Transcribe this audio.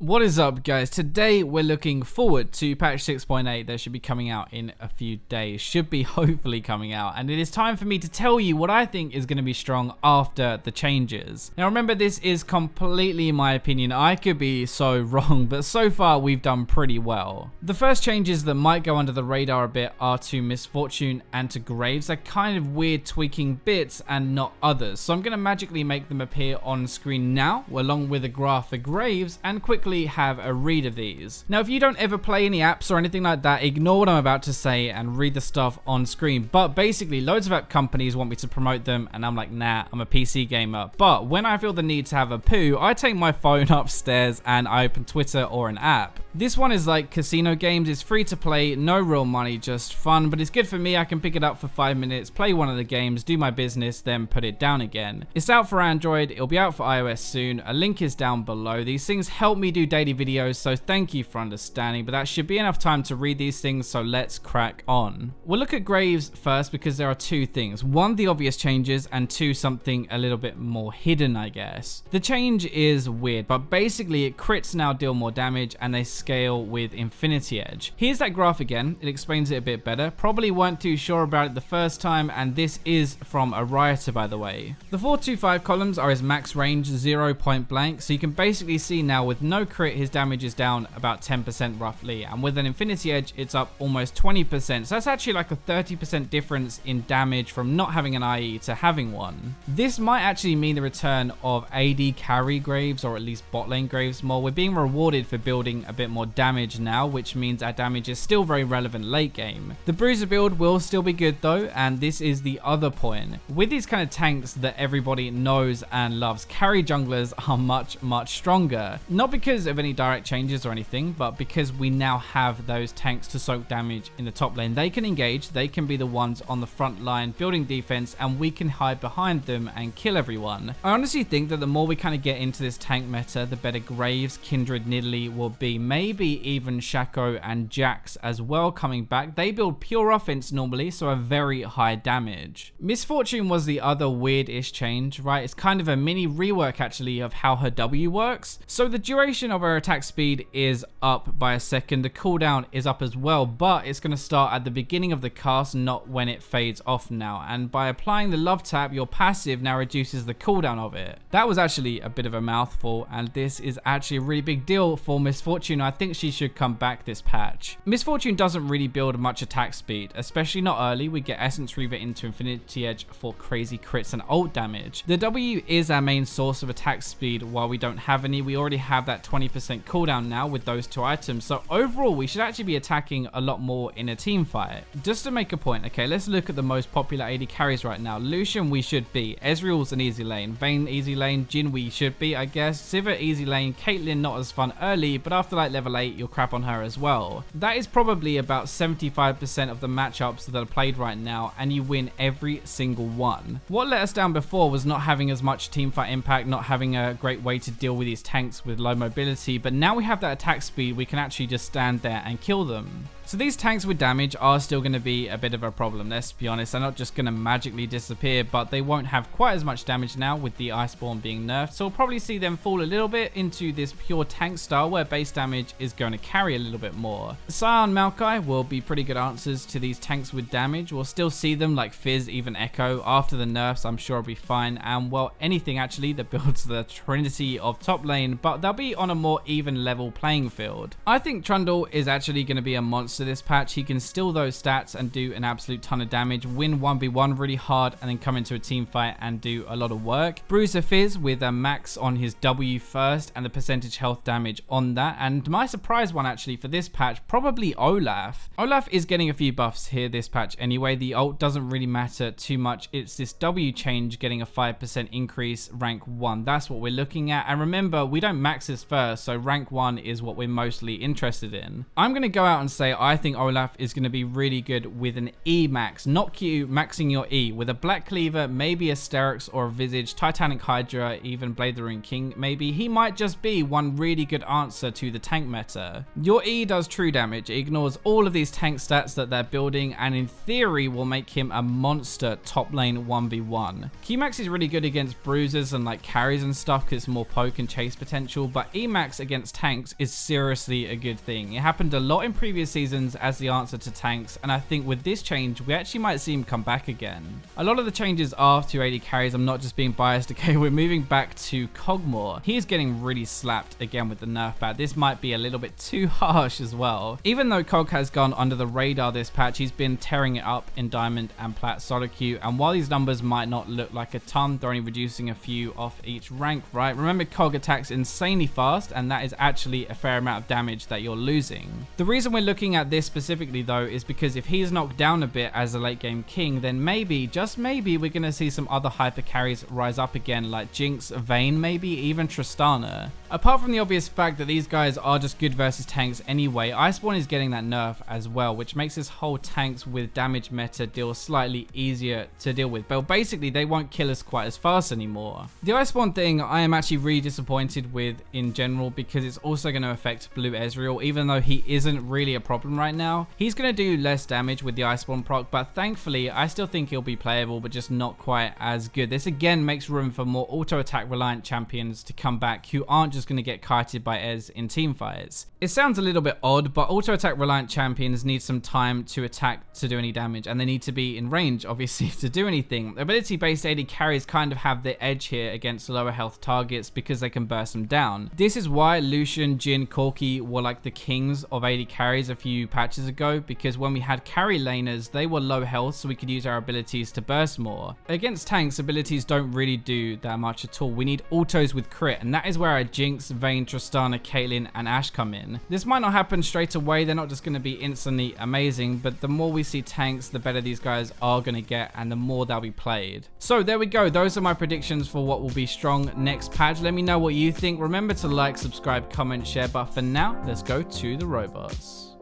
What is up, guys? Today we're looking forward to patch 6.8 that should be coming out in a few days. Should be hopefully coming out, and it is time for me to tell you what I think is going to be strong after the changes. Now remember, this is completely my opinion. I could be so wrong, but so far we've done pretty well. The first changes that might go under the radar a bit are to Misfortune and to Graves. They're kind of weird tweaking bits and not others, so I'm going to magically make them appear on screen now along with a graph for Graves and quickly have a read of these. Now if you don't ever play any apps or anything like that, ignore what I'm about to say and read the stuff on screen. But basically loads of app companies want me to promote them and I'm like, nah, I'm a PC gamer. But when I feel the need to have a poo, I take my phone upstairs and I open Twitter or an app. This one is like casino games. It's free to play, no real money, just fun, but it's good for me. I can pick it up for 5 minutes, play one of the games, do my business, then put it down again. It's out for Android, it'll be out for iOS soon. A link is down below. These things help me do daily videos, so thank you for understanding, but that should be enough time to read these things, so let's crack on. We'll look at Graves first because there are two things. One, the obvious changes, and two, something a little bit more hidden, I guess. The change is weird, but basically it crits now deal more damage and they scale with Infinity Edge. Here's that graph again. It explains it a bit better. Probably weren't too sure about it the first time, and this is from a Rioter, by the way. The 425 columns are his max range, 0 point blank, so you can basically see now with no crit his damage is down about 10% roughly, and with an Infinity Edge it's up almost 20%, so that's actually like a 30% difference in damage from not having an IE to having one. This might actually mean the return of AD carry Graves, or at least bot lane Graves more. We're being rewarded for building a bit more damage now, which means our damage is still very relevant late game. The Bruiser build will still be good though, and this is the other point. With these kind of tanks that everybody knows and loves, carry junglers are much stronger. Not because of any direct changes or anything, but because we now have those tanks to soak damage in the top lane. They can engage, they can be the ones on the front line building defense, and we can hide behind them and kill everyone. I honestly think that the more we kind of get into this tank meta, the better Graves, Kindred, Nidalee will be. Maybe even Shaco and Jax as well coming back. They build pure offense normally, so a very high damage. Misfortune was the other weird-ish change, right? It's kind of a mini rework actually of how her W works. So the duration of her attack speed is up by a second. The cooldown is up as well, but it's going to start at the beginning of the cast, not when it fades off now. And by applying the love tap, your passive now reduces the cooldown of it. That was actually a bit of a mouthful, and this is actually a really big deal for Misfortune. I think she should come back this patch. Misfortune doesn't really build much attack speed, especially not early. We get Essence Reaver into Infinity Edge for crazy crits and ult damage. The W is our main source of attack speed while we don't have any. We already have that 20% cooldown now with those two items, so overall we should actually be attacking a lot more in a team fight. Just to make a point, okay, let's look at the most popular AD carries right now. Lucian we should be, Ezreal's an easy lane, Vayne easy lane, Jhin we should be, I guess, Sivir easy lane, Caitlyn not as fun early, but after like level 8 you'll crap on her as well. That is probably about 75% of the matchups that are played right now, and you win every single one. What let us down before was not having as much teamfight impact, not having a great way to deal with these tanks with low mobility, but now we have that attack speed, we can actually just stand there and kill them. So these tanks with damage are still going to be a bit of a problem, let's be honest. They're not just going to magically disappear, but they won't have quite as much damage now with the Iceborne being nerfed. So we'll probably see them fall a little bit into this pure tank style where base damage is going to carry a little bit more. Sion, Maokai will be pretty good answers to these tanks with damage. We'll still see them like Fizz, even Echo. After the nerfs, I'm sure it'll be fine. And well, anything actually that builds the trinity of top lane, but they'll be on a more even level playing field. I think Trundle is actually going to be a monster this patch. He can steal those stats and do an absolute ton of damage, win 1v1 really hard, and then come into a team fight and do a lot of work. Bruiser Fizz with a max on his W first and the percentage health damage on that. And my surprise one actually for this patch, probably Olaf. Olaf is getting a few buffs here this patch anyway. The ult doesn't really matter too much. It's this W change getting a 5% increase rank 1. That's what we're looking at. And remember, we don't max this first, so rank 1 is what we're mostly interested in. I'm going to go out and say I think Olaf is going to be really good with an E max, not Q, maxing your E. With a Black Cleaver, maybe a Sterix or a Visage, Titanic Hydra, even Blade the Rune King, maybe. He might just be one really good answer to the tank meta. Your E does true damage. It ignores all of these tank stats that they're building, and in theory will make him a monster top lane 1v1. Q max is really good against bruisers and like carries and stuff because it's more poke and chase potential, but E P-Max against tanks is seriously a good thing. It happened a lot in previous seasons as the answer to tanks, and I think with this change, we actually might see him come back again. A lot of the changes are to AD carries. I'm not just being biased, okay? We're moving back to Cogmore. He is getting really slapped again with the nerf bat. This might be a little bit too harsh as well. Even though Cog has gone under the radar this patch, he's been tearing it up in Diamond and Plat solo queue, and while these numbers might not look like a ton, they're only reducing a few off each rank, right? Remember, Cog attacks insanely fast, and that is actually a fair amount of damage that you're losing. The reason we're looking at this specifically though is because if he's knocked down a bit as a late game king, then maybe, just maybe, we're going to see some other hyper carries rise up again, like Jinx, Vayne, maybe even Tristana. Apart from the obvious fact that these guys are just good versus tanks anyway, Iceborne is getting that nerf as well, which makes this whole tanks with damage meta deal slightly easier to deal with. But basically, they won't kill us quite as fast anymore. The Iceborne thing, I am actually really disappointed with in general, because it's also going to affect Blue Ezreal, even though he isn't really a problem right now. He's going to do less damage with the Iceborne proc, but thankfully, I still think he'll be playable, but just not quite as good. This again makes room for more auto attack reliant champions to come back who aren't just going to get kited by Ez in team fights. It sounds a little bit odd, but auto attack reliant champions need some time to attack to do any damage, and they need to be in range, obviously, to do anything. Ability based AD carries kind of have the edge here against lower health targets because they can burst them down. This is why Lucian, Jhin, Corki were like the kings of AD carries a few patches ago, because when we had carry laners, they were low health, so we could use our abilities to burst more. Against tanks, abilities don't really do that much at all. We need autos with crit, and that is where our Jinx, Vayne, Tristana, Caitlyn, and Ashe come in. This might not happen straight away. They're not just going to be instantly amazing, but the more we see tanks, the better these guys are going to get, and the more they'll be played. So there we go. Those are my predictions for what will be strong next patch. Let me know what you think. Remember to like, subscribe, comment, share, but for now, let's go to the robots.